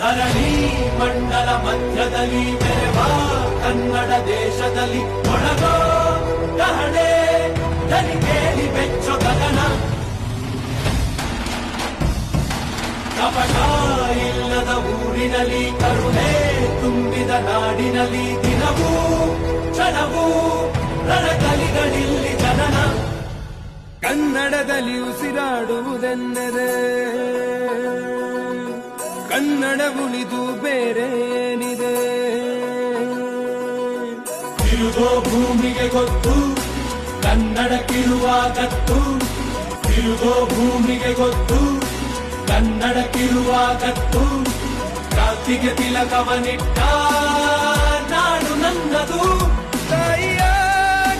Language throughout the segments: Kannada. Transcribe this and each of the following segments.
ಧರಣಿ ಮಂಡಲ ಮಧ್ಯದಲ್ಲಿ ಮೆರೆವ ಕನ್ನಡ ದೇಶದಲ್ಲಿ ಒಳಗೋ ಕಹಳೆ ದನಿ ಕೇಳಿ ಬೆಚ್ಚೋ ಗಗನ. ಕಪಟ ಇಲ್ಲದ ಊರಿನಲ್ಲಿ ಕರುಣೆ ತುಂಬಿದ ನಾಡಿನಲ್ಲಿ ದಿನವೂ ಕ್ಷಣವೂ ರಣಕಲಿಗಳಿಲ್ಲಿ ಜನನ. ಕನ್ನಡದಲ್ಲಿ ಉಸಿರಾಡುವುದೆಂದರೆ ಕನ್ನಡ ಉಳಿದು ಬೇರೇನಿದೆ. ತಿರುಗೋ ಭೂಮಿಗೆ ಗೊತ್ತು ಕನ್ನಡಕ್ಕಿರುವ ಗತ್ತು. ತಿರುಗೋ ಭೂಮಿಗೆ ಗೊತ್ತು ಕನ್ನಡಕ್ಕಿರುವ ಗತ್ತು. ಕ್ರಾಂತಿಗೆ ತಿಲಕವನಿಟ್ಟ ನಾಡು ನನ್ನದು. ತಾಯಿಯ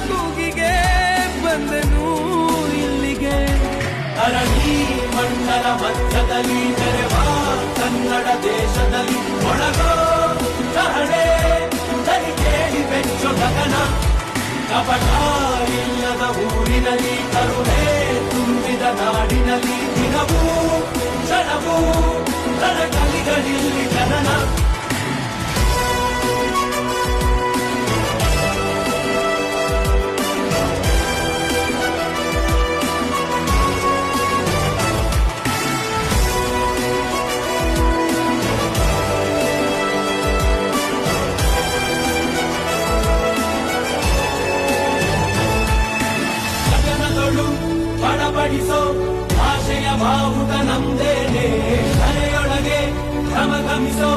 ಕೂಗಿಗೆ ಬಂದನು ಇಲ್ಲಿಗೆ. ಧರಣಿ ಮಂಡಲ ಮಧ್ಯದಲ್ಲಿ ಮೆರೆವ ಕನ್ನಡ ದೇಶದಲ್ಲಿ ಒಳಗೋ ಕಹಳೆ ದನಿ ಕೇಳಿ ಬೆಚ್ಚೋ ಗಗನ. ಕಪಟ ಇಲ್ಲದ ಊರಿನಲ್ಲಿ ಕರುಣೆ ತುಂಬಿದ ನಾಡಿನಲ್ಲಿ ದಿನವೂ ಕ್ಷಣವೂ ರಣಕಲಿಗಳಿಲ್ಲಿ ಜನನ. ಬಡಬಡಿಸೋ ಭಾಷೆಯ ಬಾವುಟ ನಮ್ದೇನೆ. ಕರೆಯೊಳಗೆ ಘಮಘಮಿಸೋ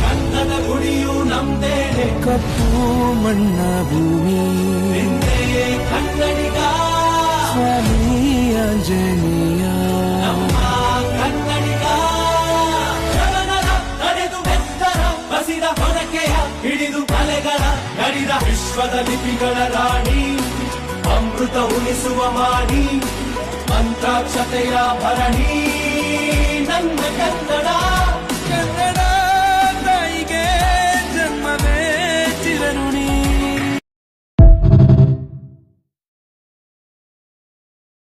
ಕನ್ನಡ ಗುಡಿಯು ನಮ್ದೇನೆ. ಕಪ್ಪು ಮಣ್ಣ ಭೂಮಿ ಹಿಂದೆ ಕನ್ನಡಿಗ ಸ್ವಾಮಿ ಆಂಜನೇಯ. ನಮ್ಮ ಕನ್ನಡಿಗ ಜಗನರ ನಡೆದು ಬೆತ್ತರ ಬಸಿದ ಹೊರಕೆಯ ಹಿಡಿದು ಕಲೆಗಳ ಗಡಿದ ವಿಶ್ವದ ಲಿಪಿಗಳ ರಾಣಿ. ಅಮೃತ ಉಳಿಸುವ ಮಾಣಿ ಮಂತ್ರಾಕ್ಷತೆಯ ಭರಣಿ ನನ್ನ ಕನ್ನಡ.